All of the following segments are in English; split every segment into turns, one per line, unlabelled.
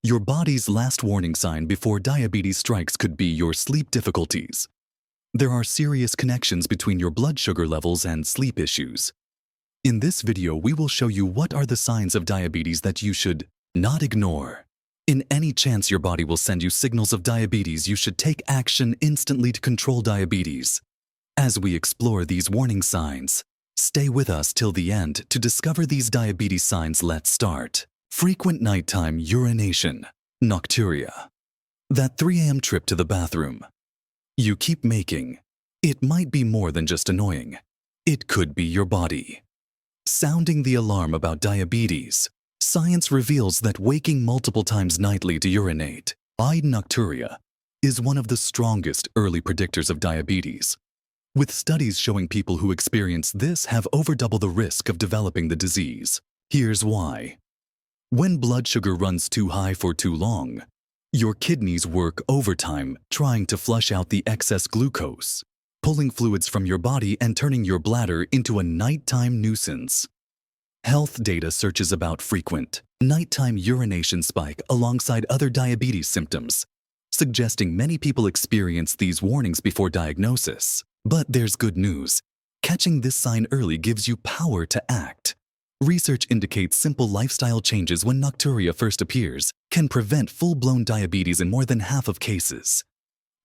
Your body's last warning sign before diabetes strikes could be your sleep difficulties. There are serious connections between your blood sugar levels and sleep issues. In this video, we will show you what are the signs of diabetes that you should not ignore. In any chance your body will send you signals of diabetes, you should take action instantly to control diabetes. As we explore these warning signs, stay with us till the end to discover these diabetes signs. Let's start. Frequent nighttime urination, nocturia. That 3 a.m. trip to the bathroom you keep making. It might be more than just annoying. It could be your body sounding the alarm about diabetes. Science reveals that waking multiple times nightly to urinate, nocturia, is one of the strongest early predictors of diabetes, with studies showing people who experience this have over double the risk of developing the disease. Here's why. When blood sugar runs too high for too long, your kidneys work overtime trying to flush out the excess glucose, pulling fluids from your body and turning your bladder into a nighttime nuisance. Health data searches about frequent nighttime urination spike alongside other diabetes symptoms, suggesting many people experience these warnings before diagnosis. But there's good news. Catching this sign early gives you power to act. Research indicates simple lifestyle changes when nocturia first appears can prevent full-blown diabetes in more than half of cases.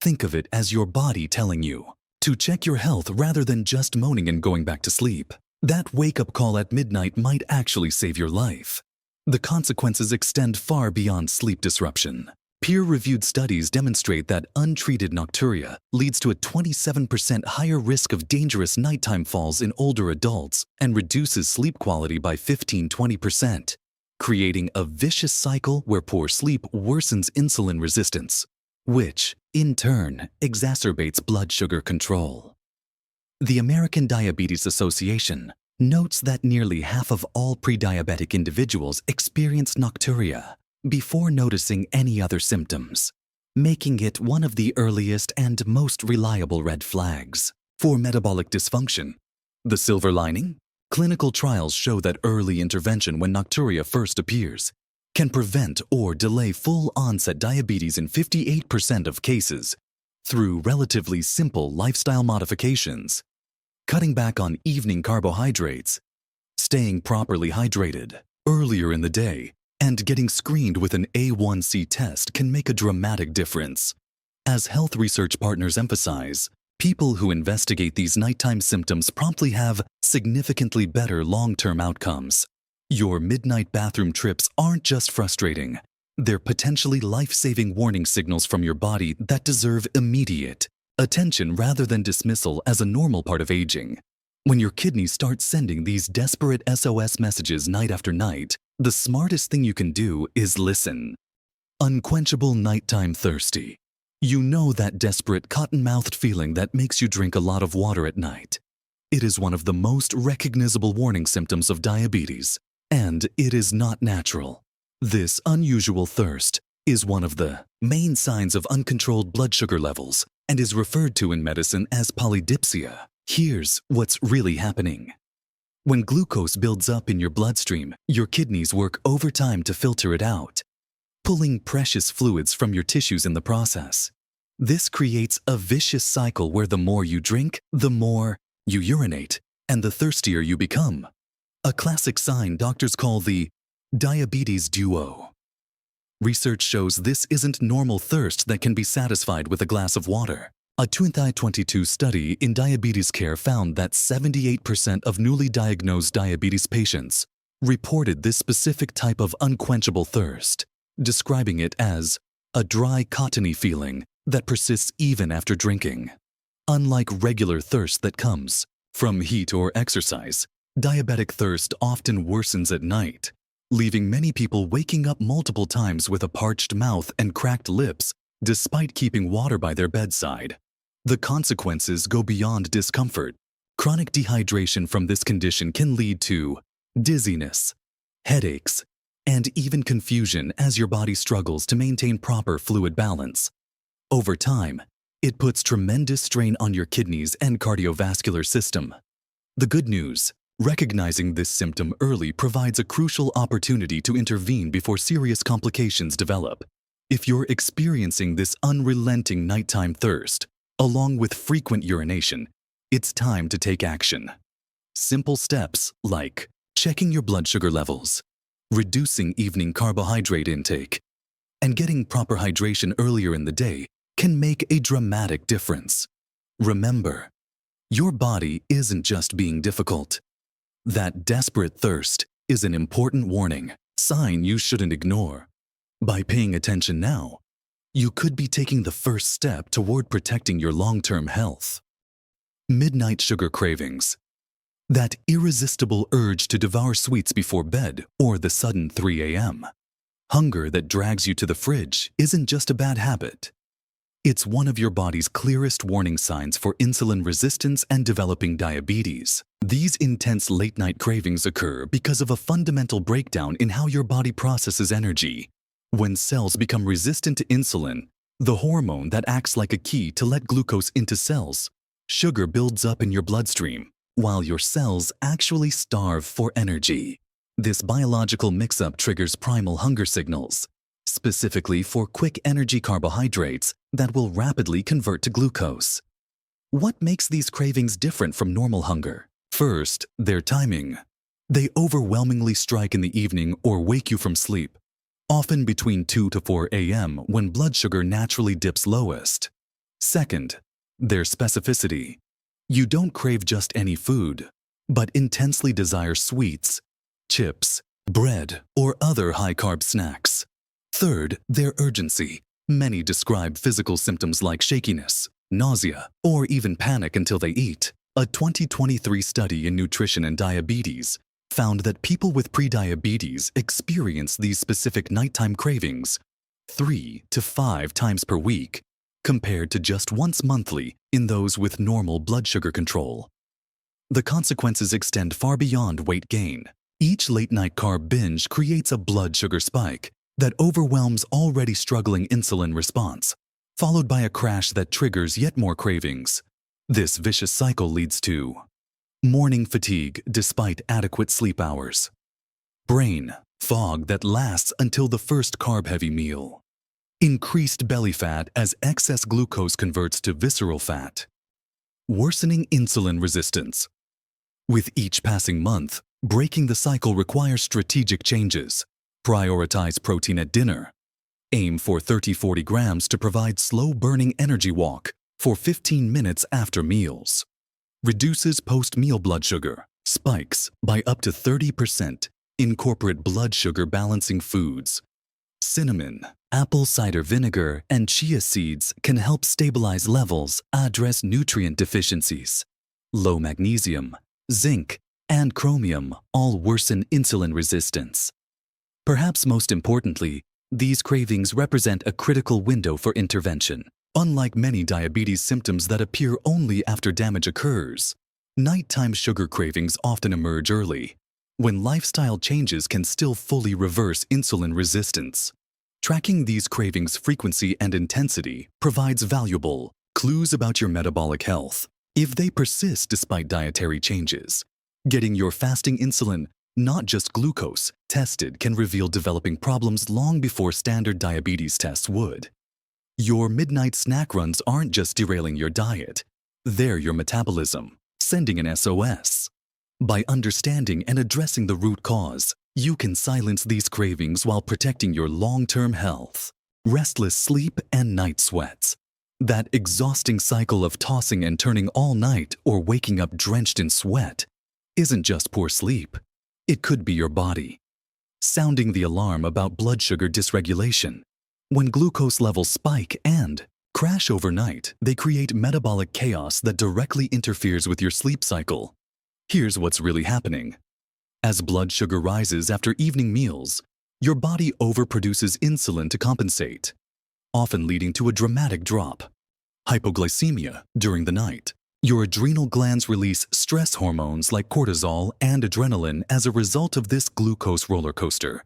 Think of it as your body telling you to check your health rather than just moaning and going back to sleep. That wake-up call at midnight might actually save your life. The consequences extend far beyond sleep disruption. Peer-reviewed studies demonstrate that untreated nocturia leads to a 27% higher risk of dangerous nighttime falls in older adults and reduces sleep quality by 15–20%, creating a vicious cycle where poor sleep worsens insulin resistance, which, in turn, exacerbates blood sugar control. The American Diabetes Association notes that nearly half of all pre-diabetic individuals experience nocturia before noticing any other symptoms, making it one of the earliest and most reliable red flags for metabolic dysfunction. The silver lining? Clinical trials show that early intervention when nocturia first appears can prevent or delay full-onset diabetes in 58% of cases through relatively simple lifestyle modifications, cutting back on evening carbohydrates, staying properly hydrated earlier in the day, and getting screened with an A1C test can make a dramatic difference. As health research partners emphasize, people who investigate these nighttime symptoms promptly have significantly better long-term outcomes. Your midnight bathroom trips aren't just frustrating. They're potentially life-saving warning signals from your body that deserve immediate attention rather than dismissal as a normal part of aging. When your kidneys start sending these desperate SOS messages night after night, the smartest thing you can do is listen. Unquenchable nighttime thirsty. You know that desperate cotton-mouthed feeling that makes you drink a lot of water at night. It is one of the most recognizable warning symptoms of diabetes, and it is not natural. This unusual thirst is one of the main signs of uncontrolled blood sugar levels and is referred to in medicine as polydipsia. Here's what's really happening. When glucose builds up in your bloodstream, your kidneys work overtime to filter it out, pulling precious fluids from your tissues in the process. This creates a vicious cycle where the more you drink, the more you urinate, and the thirstier you become. A classic sign doctors call the diabetes duo. Research shows this isn't normal thirst that can be satisfied with a glass of water. A 2022 study in diabetes care found that 78% of newly diagnosed diabetes patients reported this specific type of unquenchable thirst, describing it as a dry, cottony feeling that persists even after drinking. Unlike regular thirst that comes from heat or exercise, diabetic thirst often worsens at night, leaving many people waking up multiple times with a parched mouth and cracked lips despite keeping water by their bedside. The consequences go beyond discomfort. Chronic dehydration from this condition can lead to dizziness, headaches, and even confusion as your body struggles to maintain proper fluid balance. Over time, it puts tremendous strain on your kidneys and cardiovascular system. The good news, Recognizing this symptom early provides a crucial opportunity to intervene before serious complications develop. If you're experiencing this unrelenting nighttime thirst, along with frequent urination, it's time to take action. Simple steps like checking your blood sugar levels, reducing evening carbohydrate intake, and getting proper hydration earlier in the day can make a dramatic difference. Remember, your body isn't just being difficult. That desperate thirst is an important warning, sign you shouldn't ignore. By paying attention now, you could be taking the first step toward protecting your long-term health. Midnight sugar cravings. That irresistible urge to devour sweets before bed or the sudden 3 a.m. hunger that drags you to the fridge isn't just a bad habit. It's one of your body's clearest warning signs for insulin resistance and developing diabetes. These intense late-night cravings occur because of a fundamental breakdown in how your body processes energy. When cells become resistant to insulin, the hormone that acts like a key to let glucose into cells, sugar builds up in your bloodstream, while your cells actually starve for energy. This biological mix-up triggers primal hunger signals, specifically for quick energy carbohydrates that will rapidly convert to glucose. What makes these cravings different from normal hunger? First, their timing. They overwhelmingly strike in the evening or wake you from sleep, often between 2 to 4 a.m. when blood sugar naturally dips lowest. Second, their specificity. You don't crave just any food, but intensely desire sweets, chips, bread, or other high-carb snacks. Third, their urgency. Many describe physical symptoms like shakiness, nausea, or even panic until they eat. A 2023 study in nutrition and diabetes found that people with prediabetes experience these specific nighttime cravings 3 to 5 times per week, compared to just once monthly in those with normal blood sugar control. The consequences extend far beyond weight gain. Each late-night carb binge creates a blood sugar spike that overwhelms already struggling insulin response, followed by a crash that triggers yet more cravings. This vicious cycle leads to morning fatigue despite adequate sleep hours, brain fog that lasts until the first carb-heavy meal, increased belly fat as excess glucose converts to visceral fat, worsening insulin resistance. With each passing month, breaking the cycle requires strategic changes. Prioritize protein at dinner. Aim for 30-40 grams to provide slow-burning energy walk for 15 minutes after meals. Reduces post-meal blood sugar, spikes by up to 30%. Incorporate blood sugar balancing foods. Cinnamon, apple cider vinegar, and chia seeds can help stabilize levels, address nutrient deficiencies. Low magnesium, zinc, and chromium all worsen insulin resistance. Perhaps most importantly, these cravings represent a critical window for intervention. Unlike many diabetes symptoms that appear only after damage occurs, nighttime sugar cravings often emerge early, when lifestyle changes can still fully reverse insulin resistance. Tracking these cravings' frequency and intensity provides valuable clues about your metabolic health. If they persist despite dietary changes, getting your fasting insulin, not just glucose, tested can reveal developing problems long before standard diabetes tests would. Your midnight snack runs aren't just derailing your diet, they're your metabolism, sending an SOS. By understanding and addressing the root cause, you can silence these cravings while protecting your long-term health. Restless sleep and night sweats. That exhausting cycle of tossing and turning all night or waking up drenched in sweat isn't just poor sleep. It could be your body sounding the alarm about blood sugar dysregulation. When glucose levels spike and crash overnight, they create metabolic chaos that directly interferes with your sleep cycle. Here's what's really happening. As blood sugar rises after evening meals, your body overproduces insulin to compensate, often leading to a dramatic drop. Hypoglycemia during the night. Your adrenal glands release stress hormones like cortisol and adrenaline as a result of this glucose roller coaster,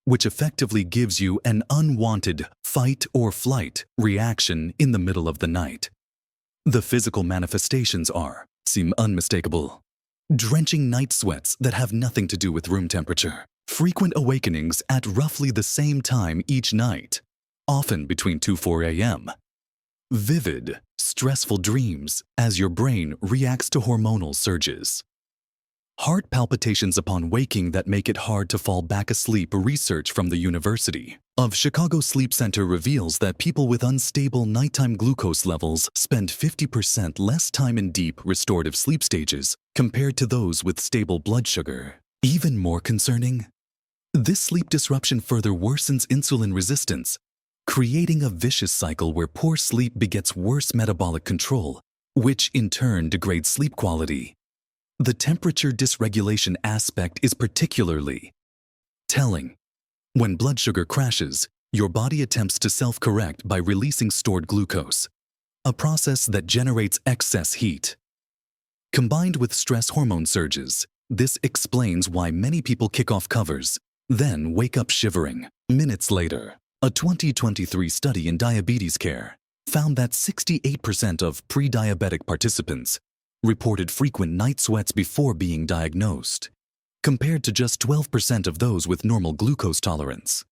which effectively gives you an unwanted fight or flight reaction in the middle of the night. The physical manifestations seem unmistakable. drenching night sweats that have nothing to do with room temperature, frequent awakenings at roughly the same time each night, often between 2-4 a.m., vivid, stressful dreams as your brain reacts to hormonal surges. Heart palpitations upon waking that make it hard to fall back asleep. Research from the University of Chicago Sleep Center reveals that people with unstable nighttime glucose levels spend 50% less time in deep, restorative sleep stages compared to those with stable blood sugar. Even more concerning, this sleep disruption further worsens insulin resistance, creating a vicious cycle where poor sleep begets worse metabolic control, which in turn degrades sleep quality. The temperature dysregulation aspect is particularly telling. When blood sugar crashes, your body attempts to self-correct by releasing stored glucose, a process that generates excess heat. Combined with stress hormone surges, this explains why many people kick off covers, then wake up shivering. Minutes later, a 2023 study in diabetes care found that 68% of pre-diabetic participants reported frequent night sweats before being diagnosed, compared to just 12% of those with normal glucose tolerance.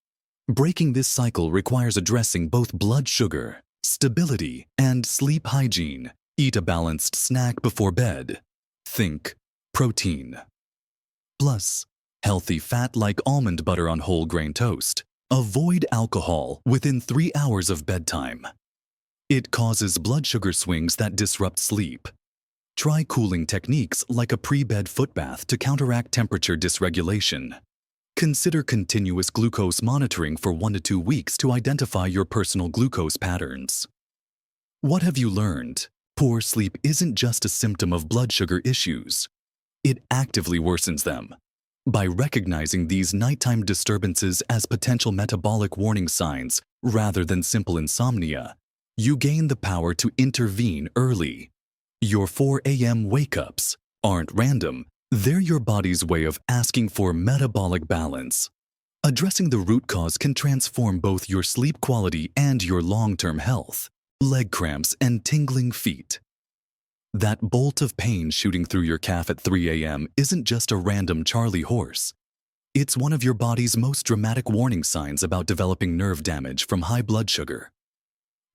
Breaking this cycle requires addressing both blood sugar, stability, and sleep hygiene. Eat a balanced snack before bed. Think protein. Plus, healthy fat like almond butter on whole grain toast. Avoid alcohol within 3 hours of bedtime. It causes blood sugar swings that disrupt sleep. Try cooling techniques like a pre-bed foot bath to counteract temperature dysregulation. Consider continuous glucose monitoring for 1 to 2 weeks to identify your personal glucose patterns. What have you learned? Poor sleep isn't just a symptom of blood sugar issues. It actively worsens them. By recognizing these nighttime disturbances as potential metabolic warning signs rather than simple insomnia, you gain the power to intervene early. Your 4 a.m. wake-ups aren't random. They're your body's way of asking for metabolic balance. Addressing the root cause can transform both your sleep quality and your long-term health. Leg cramps and tingling feet. That bolt of pain shooting through your calf at 3 a.m. isn't just a random Charlie horse. It's one of your body's most dramatic warning signs about developing nerve damage from high blood sugar.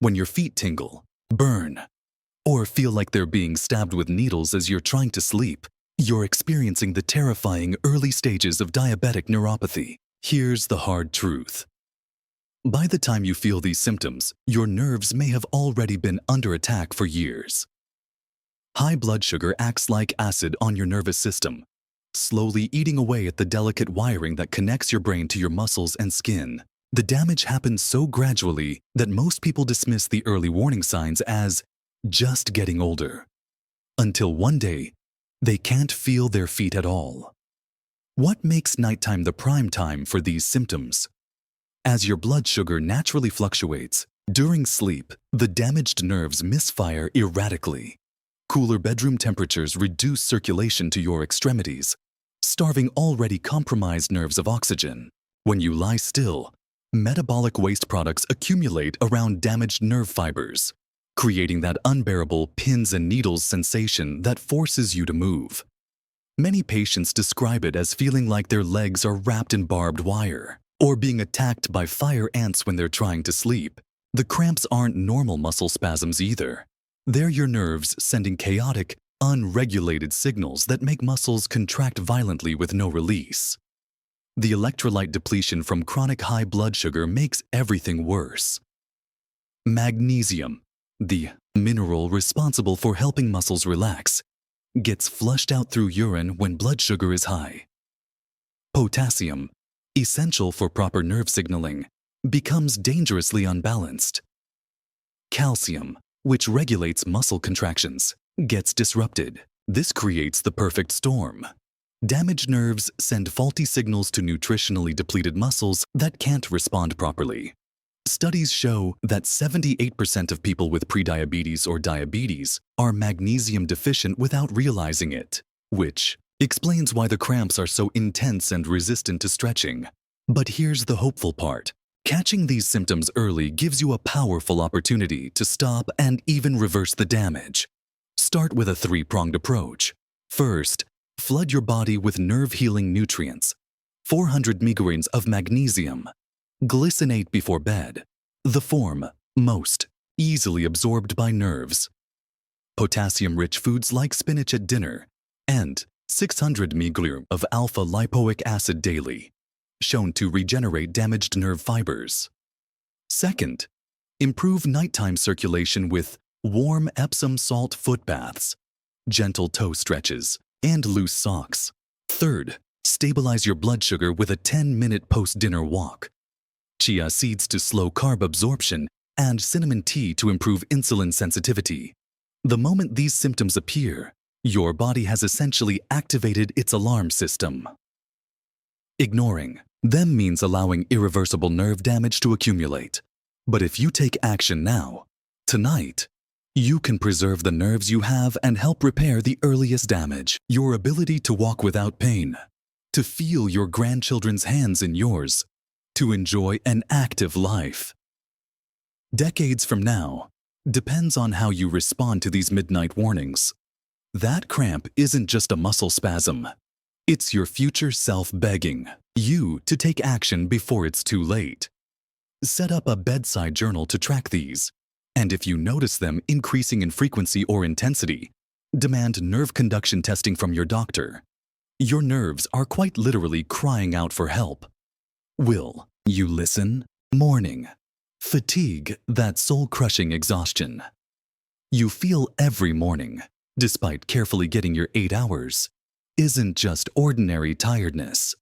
When your feet tingle, burn, or feel like they're being stabbed with needles as you're trying to sleep, you're experiencing the terrifying early stages of diabetic neuropathy. Here's the hard truth. By the time you feel these symptoms, your nerves may have already been under attack for years. High blood sugar acts like acid on your nervous system, slowly eating away at the delicate wiring that connects your brain to your muscles and skin. The damage happens so gradually that most people dismiss the early warning signs as just getting older, until one day, they can't feel their feet at all. What makes nighttime the prime time for these symptoms? As your blood sugar naturally fluctuates, during sleep, the damaged nerves misfire erratically. Cooler bedroom temperatures reduce circulation to your extremities, starving already compromised nerves of oxygen. When you lie still, metabolic waste products accumulate around damaged nerve fibers, creating that unbearable pins and needles sensation that forces you to move. Many patients describe it as feeling like their legs are wrapped in barbed wire, or being attacked by fire ants when they're trying to sleep. The cramps aren't normal muscle spasms either. They're your nerves sending chaotic, unregulated signals that make muscles contract violently with no release. The electrolyte depletion from chronic high blood sugar makes everything worse. Magnesium, the mineral responsible for helping muscles relax, gets flushed out through urine when blood sugar is high. Potassium, essential for proper nerve signaling, becomes dangerously unbalanced. Calcium, which regulates muscle contractions, gets disrupted. This creates the perfect storm. Damaged nerves send faulty signals to nutritionally depleted muscles that can't respond properly. Studies show that 78% of people with prediabetes or diabetes are magnesium deficient without realizing it, which explains why the cramps are so intense and resistant to stretching. But here's the hopeful part. Catching these symptoms early gives you a powerful opportunity to stop and even reverse the damage. Start with a 3-pronged approach. First, Flood your body with nerve-healing nutrients, 400 micrograms of magnesium. Glycinate before bed, the form most easily absorbed by nerves. Potassium-rich foods like spinach at dinner, and 600 mg of alpha-lipoic acid daily, shown to regenerate damaged nerve fibers. Second, improve nighttime circulation with warm Epsom salt foot baths, gentle toe stretches, and loose socks. Third, stabilize your blood sugar with a 10-minute post-dinner walk. Chia seeds to slow carb absorption, and cinnamon tea to improve insulin sensitivity. The moment these symptoms appear, your body has essentially activated its alarm system. Ignoring them means allowing irreversible nerve damage to accumulate. But if you take action now, tonight, you can preserve the nerves you have and help repair the earliest damage. Your ability to walk without pain, to feel your grandchildren's hands in yours, to enjoy an active life. Decades from now depends on how you respond to these midnight warnings. That cramp isn't just a muscle spasm. It's your future self begging you to take action before it's too late. Set up a bedside journal to track these, and if you notice them increasing in frequency or intensity, demand nerve conduction testing from your doctor. Your nerves are quite literally crying out for help. Will you listen? Morning. Fatigue, that soul-crushing exhaustion you feel every morning, despite carefully getting your 8 hours, isn't just ordinary tiredness.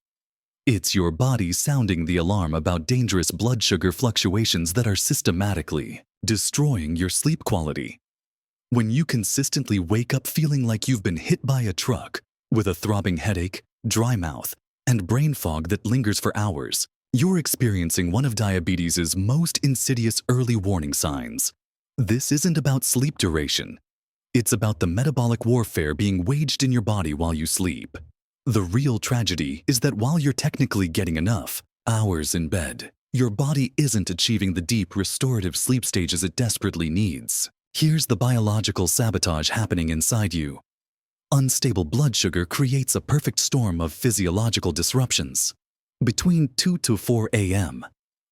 It's your body sounding the alarm about dangerous blood sugar fluctuations that are systematically destroying your sleep quality. When you consistently wake up feeling like you've been hit by a truck, with a throbbing headache, dry mouth, and brain fog that lingers for hours, you're experiencing one of diabetes' most insidious early warning signs. This isn't about sleep duration. It's about the metabolic warfare being waged in your body while you sleep. The real tragedy is that while you're technically getting enough hours in bed, your body isn't achieving the deep restorative sleep stages it desperately needs. Here's the biological sabotage happening inside you. Unstable blood sugar creates a perfect storm of physiological disruptions. Between 2 to 4 a.m.,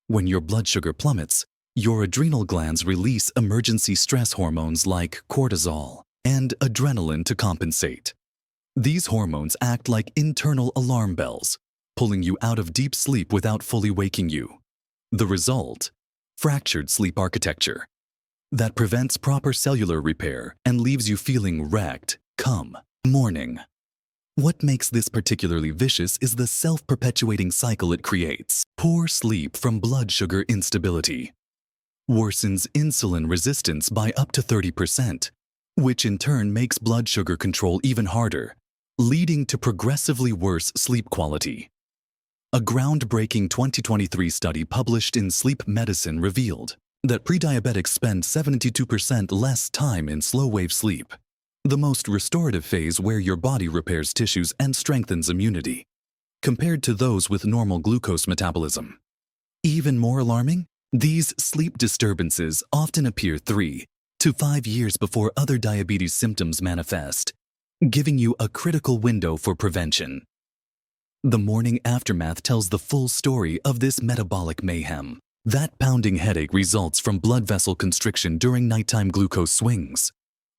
when your blood sugar plummets, your adrenal glands release emergency stress hormones like cortisol and adrenaline to compensate. These hormones act like internal alarm bells, pulling you out of deep sleep without fully waking you. The result? Fractured sleep architecture that prevents proper cellular repair and leaves you feeling wrecked come morning. What makes this particularly vicious is the self-perpetuating cycle it creates. Poor sleep from blood sugar instability worsens insulin resistance by up to 30%, which in turn makes blood sugar control even harder, leading to progressively worse sleep quality. A groundbreaking 2023 study published in Sleep Medicine revealed that pre-diabetics spend 72% less time in slow-wave sleep, the most restorative phase where your body repairs tissues and strengthens immunity, compared to those with normal glucose metabolism. Even more alarming, these sleep disturbances often appear 3 to 5 years before other diabetes symptoms manifest, giving you a critical window for prevention. The morning aftermath tells the full story of this metabolic mayhem. That pounding headache results from blood vessel constriction during nighttime glucose swings.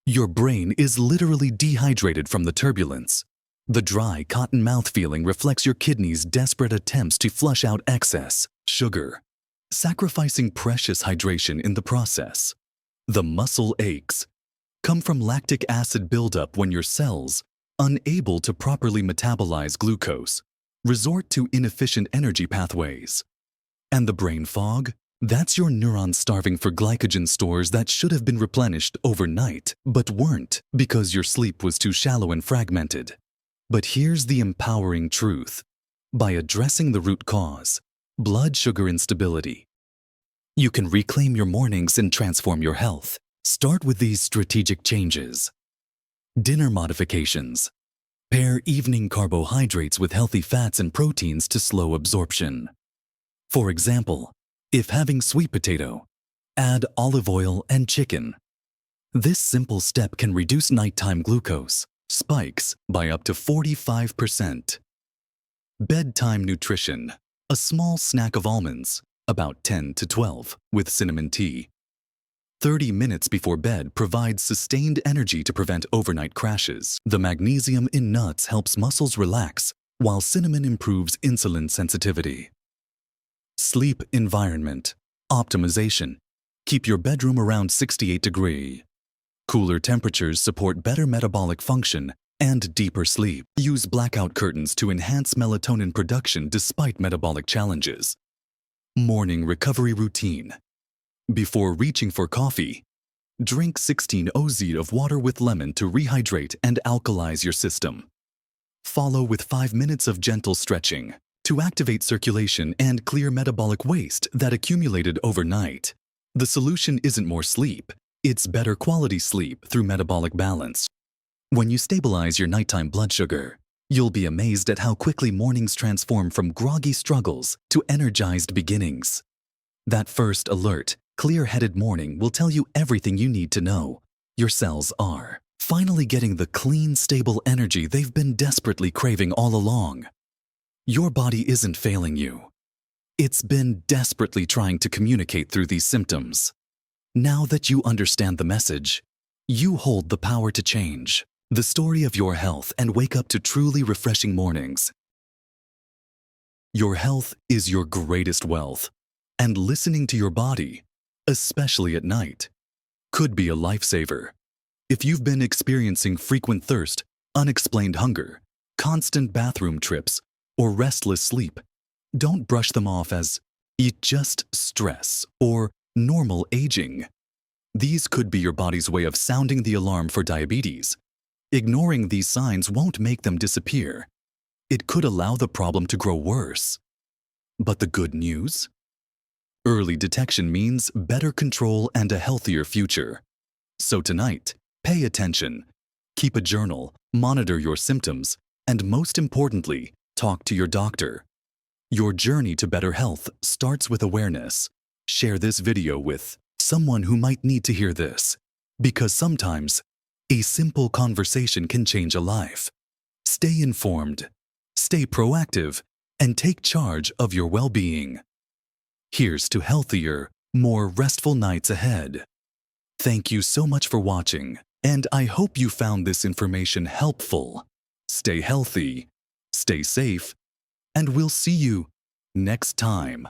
Your brain is literally dehydrated from the turbulence. The dry, cotton mouth feeling reflects your kidneys' desperate attempts to flush out excess sugar, sacrificing precious hydration in the process. The muscle aches come from lactic acid buildup when your cells, unable to properly metabolize glucose, resort to inefficient energy pathways. And the brain fog? That's your neurons starving for glycogen stores that should have been replenished overnight, but weren't because your sleep was too shallow and fragmented. But here's the empowering truth. By addressing the root cause, blood sugar instability, you can reclaim your mornings and transform your health. Start with these strategic changes. Dinner modifications. Pair evening carbohydrates with healthy fats and proteins to slow absorption. For example, if having sweet potato, add olive oil and chicken. This simple step can reduce nighttime glucose, spikes by up to 45%. Bedtime nutrition, a small snack of almonds, about 10 to 12, with cinnamon tea. 30 minutes before bed provides sustained energy to prevent overnight crashes. The magnesium in nuts helps muscles relax, while cinnamon improves insulin sensitivity. Sleep environment, optimization. Keep your bedroom around 68 degrees. Cooler temperatures support better metabolic function and deeper sleep. Use blackout curtains to enhance melatonin production despite metabolic challenges. Morning recovery routine. Before reaching for coffee, drink 16 oz of water with lemon to rehydrate and alkalize your system. Follow with 5 minutes of gentle stretching to activate circulation and clear metabolic waste that accumulated overnight. The solution isn't more sleep, it's better quality sleep through metabolic balance. When you stabilize your nighttime blood sugar, you'll be amazed at how quickly mornings transform from groggy struggles to energized beginnings. That first alert, clear-headed morning will tell you everything you need to know. Your cells are finally getting the clean, stable energy they've been desperately craving all along. Your body isn't failing you. It's been desperately trying to communicate through these symptoms. Now that you understand the message, you hold the power to change the story of your health and wake up to truly refreshing mornings. Your health is your greatest wealth, and listening to your body, especially at night, could be a lifesaver. If you've been experiencing frequent thirst, unexplained hunger, constant bathroom trips, or restless sleep, don't brush them off as just stress or normal aging. These could be your body's way of sounding the alarm for diabetes. Ignoring these signs won't make them disappear. It could allow the problem to grow worse. But the good news? Early detection means better control and a healthier future. So tonight, pay attention. Keep a journal, monitor your symptoms, and most importantly, talk to your doctor. Your journey to better health starts with awareness. Share this video with someone who might need to hear this, because sometimes a simple conversation can change a life. Stay informed, stay proactive, and take charge of your well-being. Here's to healthier, more restful nights ahead. Thank you so much for watching, and I hope you found this information helpful. Stay healthy, stay safe, and we'll see you next time.